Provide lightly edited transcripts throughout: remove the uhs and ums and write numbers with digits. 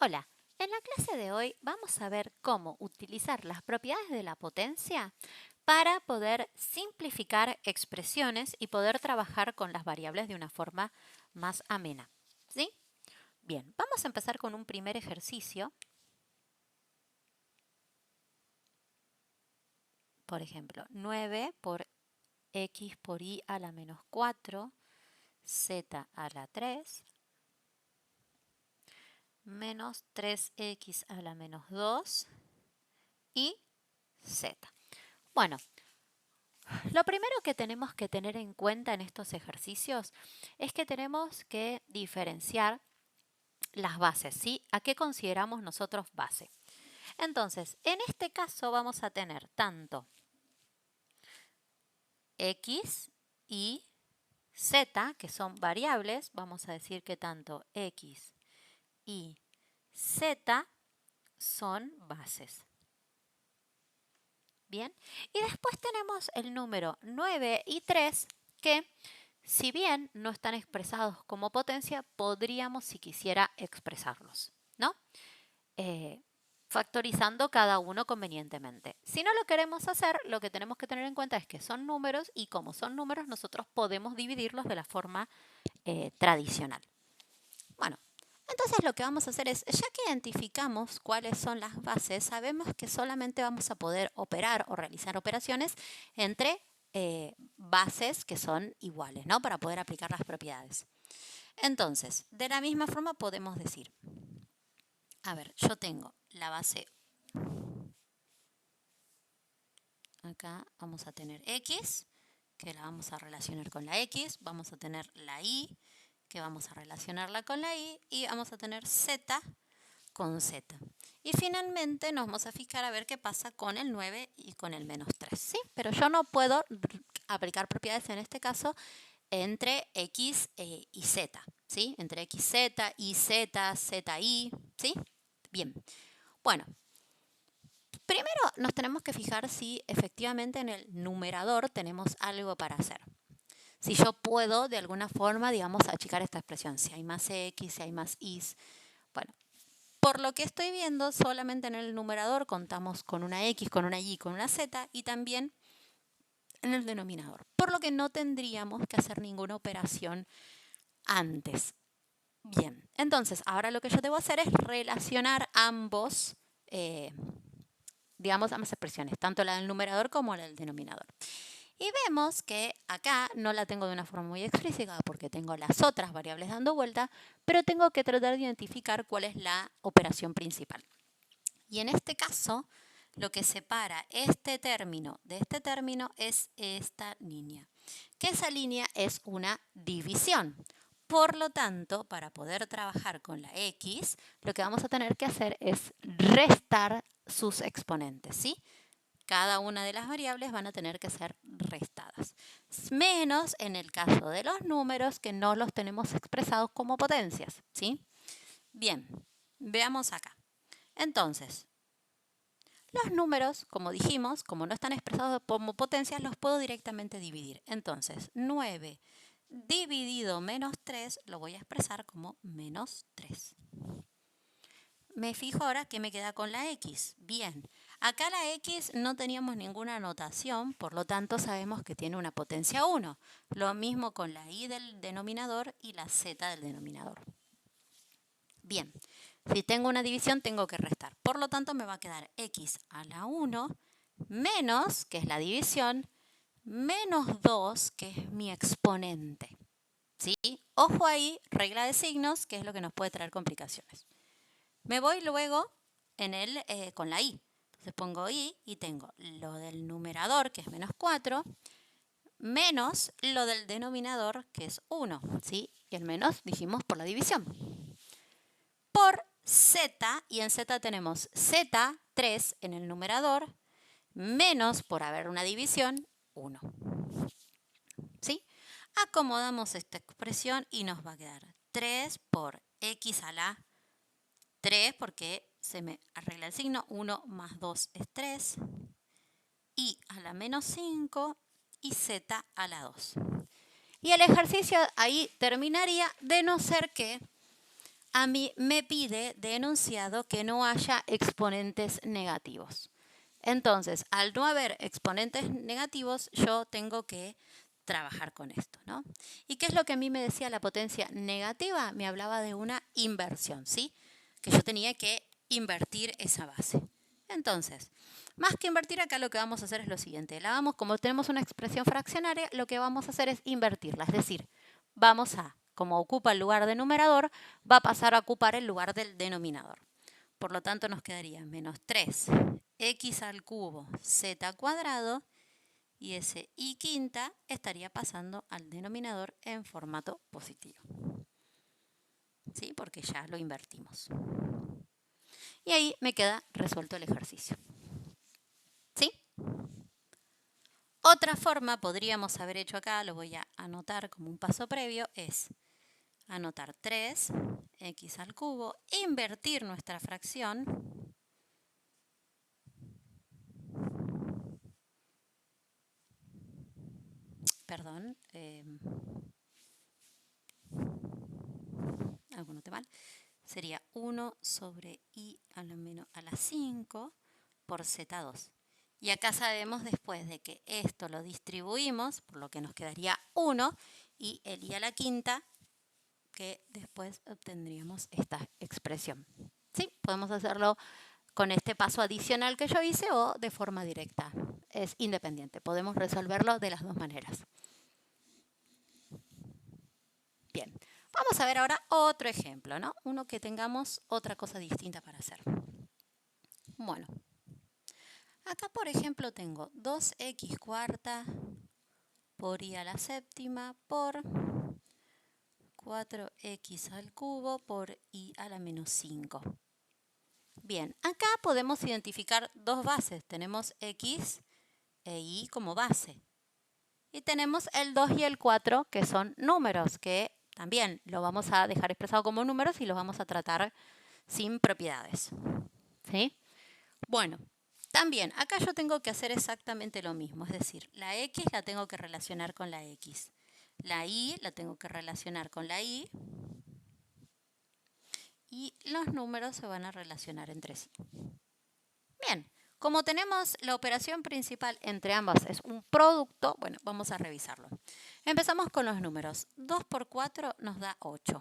Hola, en la clase de hoy vamos a ver cómo utilizar las propiedades de la potencia para poder simplificar expresiones y poder trabajar con las variables de una forma más amena. ¿Sí? Bien, vamos a empezar con un primer ejercicio. Por ejemplo, 9 por x por y a la menos 4, z a la 3, menos 3x a la menos 2 y z. Bueno, lo primero que tenemos que tener en cuenta en estos ejercicios es que tenemos que diferenciar las bases, ¿sí? ¿A qué consideramos nosotros base? Entonces, en este caso vamos a tener tanto x y z, que son variables. Vamos a decir que tanto x y z son bases. Bien, y después tenemos el número 9 y 3 que, si bien no están expresados como potencia, podríamos, si quisiera, expresarlos, ¿no? Factorizando cada uno convenientemente. Si no lo queremos hacer, lo que tenemos que tener en cuenta es que son números y como son números, nosotros podemos dividirlos de la forma tradicional. Bueno, entonces lo que vamos a hacer es, ya que identificamos cuáles son las bases, sabemos que solamente vamos a poder operar o realizar operaciones entre bases que son iguales, ¿no? Para poder aplicar las propiedades. Entonces, de la misma forma podemos decir, a ver, yo tengo la base, acá vamos a tener x, que la vamos a relacionar con la x, vamos a tener la y, que vamos a relacionarla con la y vamos a tener z con z. Y finalmente nos vamos a fijar a ver qué pasa con el 9 y con el menos 3, ¿sí? Pero yo no puedo aplicar propiedades en este caso entre x y z, ¿sí? Entre xz, yz, zi, ¿sí? Bien. Bueno, primero nos tenemos que fijar si efectivamente en el numerador tenemos algo para hacer. Si yo puedo de alguna forma, digamos, achicar esta expresión, si hay más x, si hay más y. Bueno, por lo que estoy viendo, solamente en el numerador contamos con una x, con una y, con una z y también en el denominador. Por lo que no tendríamos que hacer ninguna operación antes. Bien, entonces ahora lo que yo debo hacer es relacionar ambos, digamos, ambas expresiones, tanto la del numerador como la del denominador. Y vemos que acá no la tengo de una forma muy explícita porque tengo las otras variables dando vuelta, pero tengo que tratar de identificar cuál es la operación principal. Y en este caso, lo que separa este término de este término es esta línea, que esa línea es una división. Por lo tanto, para poder trabajar con la x, lo que vamos a tener que hacer es restar sus exponentes, ¿sí? Cada una de las variables van a tener que ser restadas. Menos en el caso de los números que no los tenemos expresados como potencias, ¿sí? Bien, veamos acá. Entonces, los números, como dijimos, como no están expresados como potencias, los puedo directamente dividir. Entonces, 9 dividido menos 3 lo voy a expresar como menos 3. Me fijo ahora qué me queda con la x. Bien, acá la x no teníamos ninguna notación, por lo tanto sabemos que tiene una potencia 1. Lo mismo con la y del denominador y la z del denominador. Bien, si tengo una división tengo que restar. Por lo tanto me va a quedar x a la 1 menos, que es la división, menos 2, que es mi exponente. ¿Sí? Ojo ahí, regla de signos, que es lo que nos puede traer complicaciones. Me voy luego con la y. Entonces pongo y tengo lo del numerador, que es menos 4, menos lo del denominador, que es 1. ¿Sí? Y el menos dijimos por la división. Por z, y en z tenemos z3 en el numerador, menos, por haber una división, 1. ¿Sí? Acomodamos esta expresión y nos va a quedar 3 por x a la 3, porque se me arregla el signo, 1 más 2 es 3, y a la menos 5 y z a la 2. Y el ejercicio ahí terminaría, de no ser que a mí me pide de enunciado que no haya exponentes negativos. Entonces, al no haber exponentes negativos, yo tengo que trabajar con esto, ¿no? ¿Y qué es lo que a mí me decía la potencia negativa? Me hablaba de una inversión, ¿sí? Que yo tenía que invertir esa base. Entonces, más que invertir acá, lo que vamos a hacer es lo siguiente. Como tenemos una expresión fraccionaria, lo que vamos a hacer es invertirla. Es decir, como ocupa el lugar de numerador, va a pasar a ocupar el lugar del denominador. Por lo tanto, nos quedaría menos 3x al cubo z cuadrado, y ese y quinta estaría pasando al denominador en formato positivo. ¿Sí? Porque ya lo invertimos. Y ahí me queda resuelto el ejercicio. ¿Sí? Otra forma podríamos haber hecho acá, lo voy a anotar como un paso previo, es anotar 3x al cubo, invertir nuestra fracción, perdón, algo noté mal, sería 1 sobre i a la 5 por z2. Y acá sabemos después de que esto lo distribuimos, por lo que nos quedaría 1, y el i a la quinta, que después obtendríamos esta expresión. ¿Sí? Podemos hacerlo con este paso adicional que yo hice o de forma directa. Es independiente, podemos resolverlo de las dos maneras. Bien, vamos a ver ahora otro ejemplo, ¿no? Uno que tengamos otra cosa distinta para hacer. Bueno, acá por ejemplo tengo 2x cuarta por i a la séptima por 4x al cubo por i a la menos 5. Bien, acá podemos identificar dos bases. Tenemos x e y como base. Y tenemos el 2 y el 4, que son números, que también lo vamos a dejar expresado como números y los vamos a tratar sin propiedades. ¿Sí? Bueno, también acá yo tengo que hacer exactamente lo mismo, es decir, la x la tengo que relacionar con la x. La y la tengo que relacionar con la y. Y los números se van a relacionar entre sí. Bien, como tenemos la operación principal entre ambas es un producto, bueno, vamos a revisarlo. Empezamos con los números. 2 por 4 nos da 8.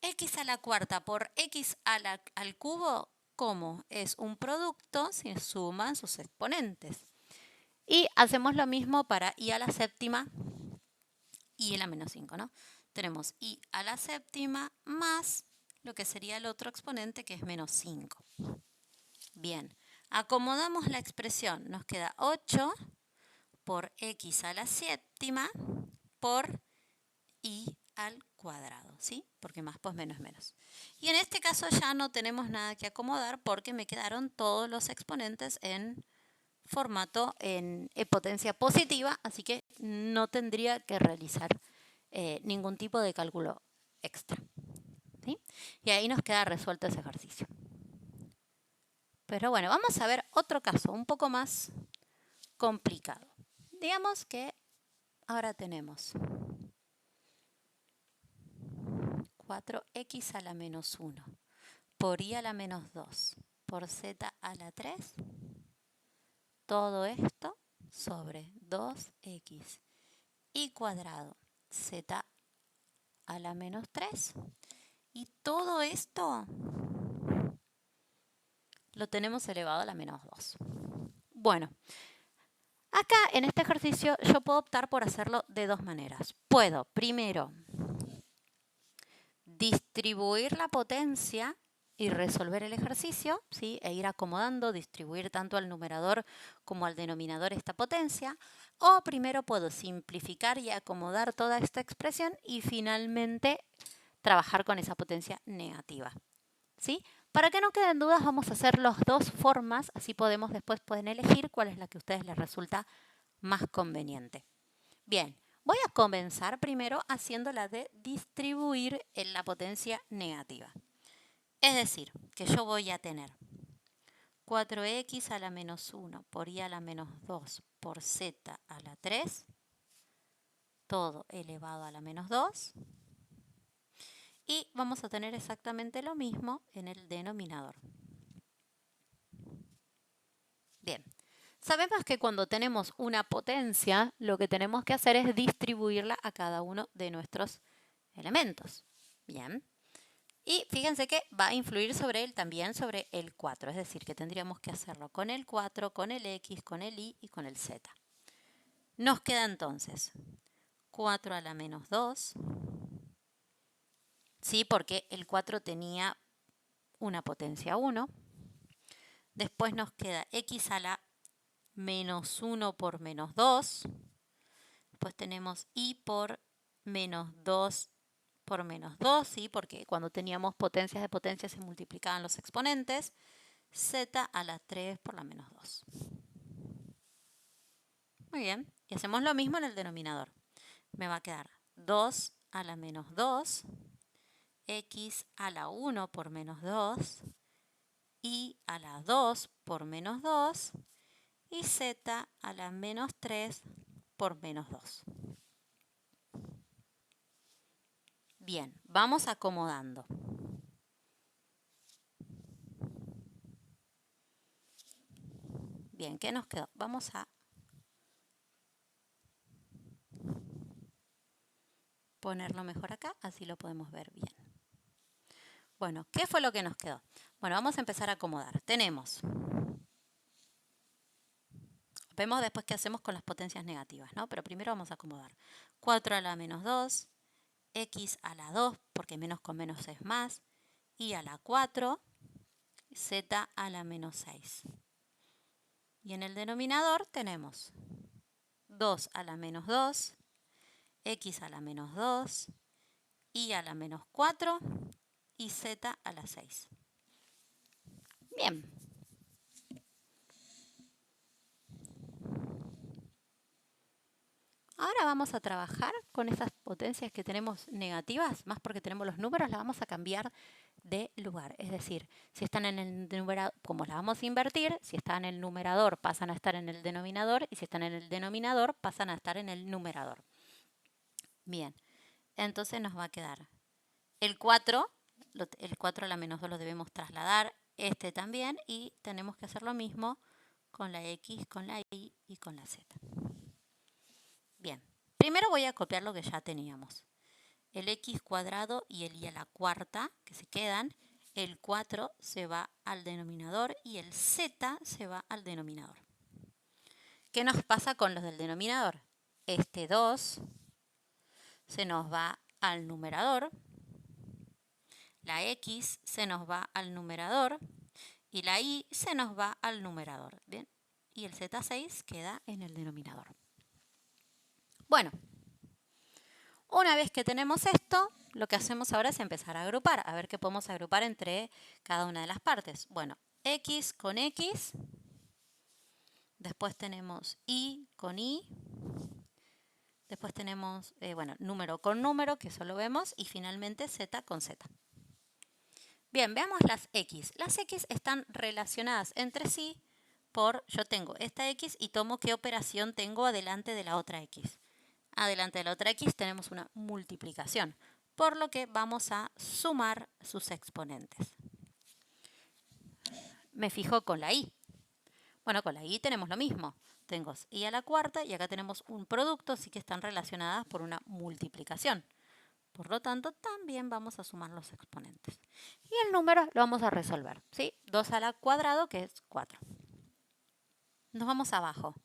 X a la cuarta por x al cubo, ¿cómo? Es un producto si suman sus exponentes. Y hacemos lo mismo para y a la séptima y a la menos 5, ¿no? Tenemos y a la séptima más lo que sería el otro exponente, que es menos 5. Bien, acomodamos la expresión. Nos queda 8 por x a la séptima por i al cuadrado, ¿sí? Porque más pues menos menos. Y en este caso ya no tenemos nada que acomodar porque me quedaron todos los exponentes en formato en potencia positiva, así que no tendría que realizar ningún tipo de cálculo extra. ¿Sí? Y ahí nos queda resuelto ese ejercicio. Pero bueno, vamos a ver otro caso un poco más complicado. Digamos que ahora tenemos 4x a la menos 1 por i a la menos 2 por z a la 3. Todo esto sobre 2x y cuadrado z a la menos 3. Y todo esto lo tenemos elevado a la menos 2. Bueno, acá en este ejercicio yo puedo optar por hacerlo de dos maneras. Puedo primero distribuir la potencia y resolver el ejercicio, ¿sí? E ir acomodando, distribuir tanto al numerador como al denominador esta potencia. O primero puedo simplificar y acomodar toda esta expresión y finalmente trabajar con esa potencia negativa. ¿Sí? Para que no queden dudas, vamos a hacer las dos formas, así pueden elegir cuál es la que a ustedes les resulta más conveniente. Bien, voy a comenzar primero haciendo la de distribuir en la potencia negativa. Es decir, que yo voy a tener 4x a la menos 1 por i a la menos 2 por z a la 3, todo elevado a la menos 2. Y vamos a tener exactamente lo mismo en el denominador. Bien, sabemos que cuando tenemos una potencia, lo que tenemos que hacer es distribuirla a cada uno de nuestros elementos. Bien. Y fíjense que va a influir sobre él también sobre el 4, es decir, que tendríamos que hacerlo con el 4, con el X, con el Y y con el Z. Nos queda entonces 4 a la menos 2, ¿sí? Porque el 4 tenía una potencia 1. Después nos queda X a la menos 1 por menos 2. Después tenemos Y por menos 2 por menos 2, ¿sí? Porque cuando teníamos potencias de potencia se multiplicaban los exponentes. Z a la 3 por la menos 2. Muy bien. Y hacemos lo mismo en el denominador. Me va a quedar 2 a la menos 2, X a la 1 por menos 2, Y a la 2 por menos 2 y Z a la menos 3 por menos 2. Bien, vamos acomodando. Bien, ¿qué nos quedó? Vamos a ponerlo mejor acá, así lo podemos ver bien. Bueno, ¿qué fue lo que nos quedó? Bueno, vamos a empezar a acomodar. Vemos después qué hacemos con las potencias negativas, ¿no? Pero primero vamos a acomodar. 4 a la menos 2, X a la 2, porque menos con menos es más, Y a la 4, Z a la menos 6. Y en el denominador tenemos 2 a la menos 2, X a la menos 2, Y a la menos 4 y Z a la 6. Bien. Ahora vamos a trabajar con esas potencias que tenemos negativas, más porque tenemos los números, las vamos a cambiar de lugar. Es decir, si están en el numerador, como las vamos a invertir, si están en el numerador pasan a estar en el denominador y si están en el denominador pasan a estar en el numerador. Bien, entonces nos va a quedar el 4 a la menos 2 lo debemos trasladar, este también, y tenemos que hacer lo mismo con la X, con la Y y con la Z. Bien, primero voy a copiar lo que ya teníamos. El X cuadrado y el Y a la cuarta, que se quedan, el 4 se va al denominador y el Z se va al denominador. ¿Qué nos pasa con los del denominador? Este 2 se nos va al numerador, la X se nos va al numerador y la Y se nos va al numerador. Bien, y el Z6 queda en el denominador. Bueno, una vez que tenemos esto, lo que hacemos ahora es empezar a agrupar, a ver qué podemos agrupar entre cada una de las partes. Bueno, X con X, después tenemos Y con Y, después tenemos, número con número, que eso lo vemos, y finalmente Z con Z. Bien, veamos las X. Las X están relacionadas entre sí yo tengo esta X y tomo qué operación tengo adelante de la otra X. Adelante de la otra X tenemos una multiplicación, por lo que vamos a sumar sus exponentes. Me fijo con la Y. Bueno, con la Y tenemos lo mismo. Tengo Y a la cuarta y acá tenemos un producto, así que están relacionadas por una multiplicación. Por lo tanto, también vamos a sumar los exponentes. Y el número lo vamos a resolver, ¿sí? 2 a la cuadrado, que es 4. Nos vamos abajo.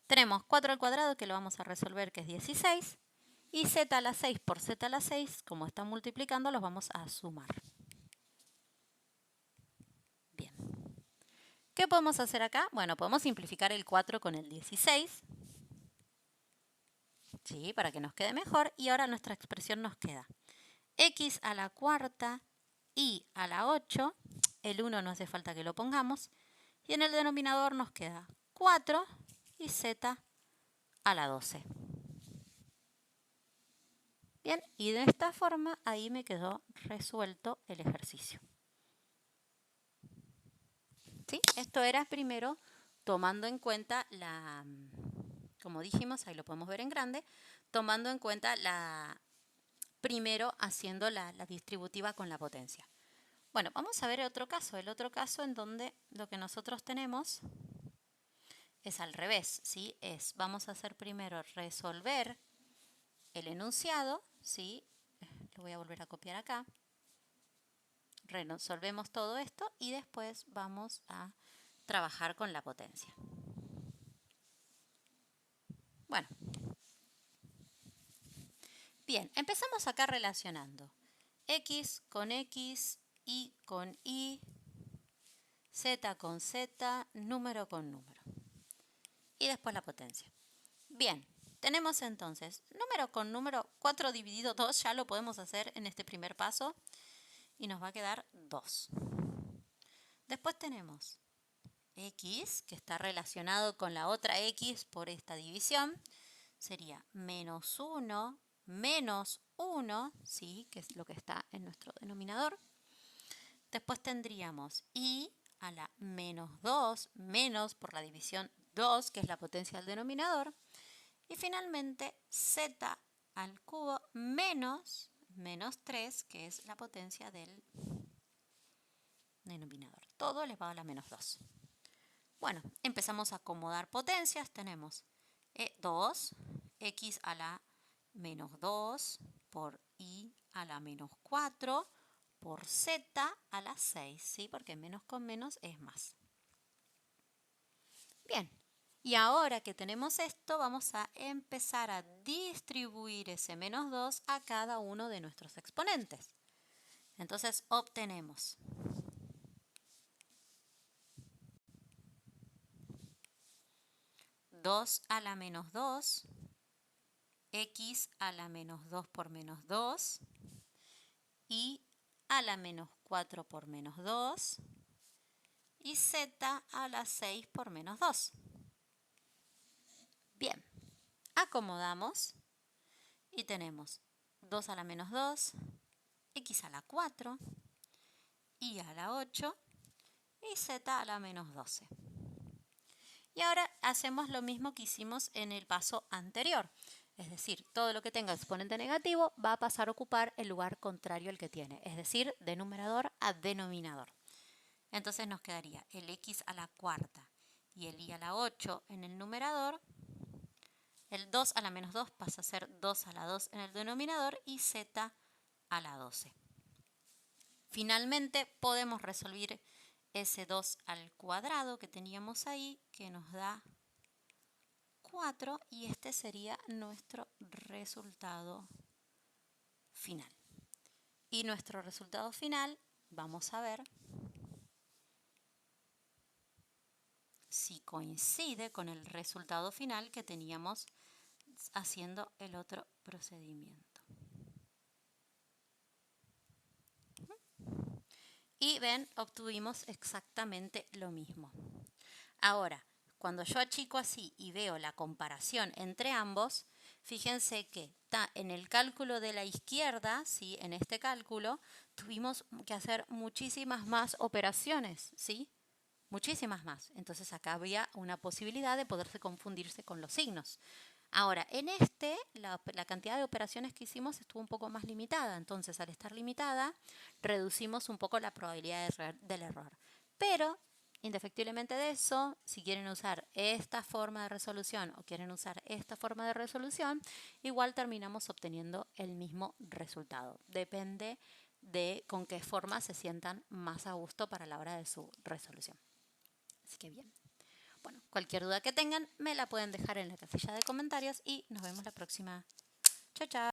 Tenemos 4 al cuadrado, que lo vamos a resolver, que es 16. Y Z a la 6 por Z a la 6, como están multiplicando, los vamos a sumar. Bien. ¿Qué podemos hacer acá? Bueno, podemos simplificar el 4 con el 16. Sí, para que nos quede mejor. Y ahora nuestra expresión nos queda X a la cuarta, Y a la 8. El 1 no hace falta que lo pongamos. Y en el denominador nos queda 4 y Z a la 12. Bien, y de esta forma ahí me quedó resuelto el ejercicio. ¿Sí? Esto era primero tomando en cuenta como dijimos, ahí lo podemos ver en grande, tomando en cuenta primero haciendo la distributiva con la potencia. Bueno, vamos a ver el otro caso en donde lo que nosotros tenemos es al revés, ¿sí? Vamos a hacer primero resolver el enunciado, ¿sí? Lo voy a volver a copiar acá. Resolvemos todo esto y después vamos a trabajar con la potencia. Bueno. Bien, empezamos acá relacionando x con x, y con y, z con z, número con número. Y después la potencia. Bien, tenemos entonces número con número, 4 dividido 2, ya lo podemos hacer en este primer paso y nos va a quedar 2. Después tenemos x, que está relacionado con la otra x por esta división, sería menos 1, menos 1, ¿sí? Que es lo que está en nuestro denominador. Después tendríamos y a la menos 2, menos por la división 2, que es la potencia del denominador. Y finalmente z al cubo menos 3, que es la potencia del denominador. Todo elevado a la menos 2. Bueno, empezamos a acomodar potencias. Tenemos 2, x a la menos 2 por y a la menos 4 por z a la 6, ¿sí? Porque menos con menos es más. Bien, y ahora que tenemos esto, vamos a empezar a distribuir ese menos 2 a cada uno de nuestros exponentes. Entonces obtenemos 2 a la menos 2, x a la menos 2 por menos 2, y a la menos 4 por menos 2, y z a la 6 por menos 2. Bien, acomodamos y tenemos 2 a la menos 2, x a la 4, y a la 8 y z a la menos 12. Y ahora hacemos lo mismo que hicimos en el paso anterior. Es decir, todo lo que tenga exponente negativo va a pasar a ocupar el lugar contrario al que tiene. Es decir, de numerador a denominador. Entonces nos quedaría el x a la cuarta y el y a la 8 en el numerador. El 2 a la menos 2 pasa a ser 2 a la 2 en el denominador y z a la 12. Finalmente podemos resolver ese 2 al cuadrado que teníamos ahí, que nos da 4, y este sería nuestro resultado final. Y nuestro resultado final, vamos a ver si coincide con el resultado final que teníamos haciendo el otro procedimiento. Y ven, obtuvimos exactamente lo mismo. Ahora, cuando yo achico así y veo la comparación entre ambos, fíjense que está en el cálculo de la izquierda, ¿sí? En este cálculo, tuvimos que hacer muchísimas más operaciones, ¿sí? Muchísimas más. Entonces acá había una posibilidad de poderse confundirse con los signos. Ahora, en este, la cantidad de operaciones que hicimos estuvo un poco más limitada. Entonces, al estar limitada, reducimos un poco la probabilidad del error. Pero, indefectiblemente de eso, si quieren usar esta forma de resolución o quieren usar esta forma de resolución, igual terminamos obteniendo el mismo resultado. Depende de con qué forma se sientan más a gusto para la hora de su resolución. Así que bien. Bueno, cualquier duda que tengan me la pueden dejar en la casilla de comentarios y nos vemos la próxima. Chao, chao.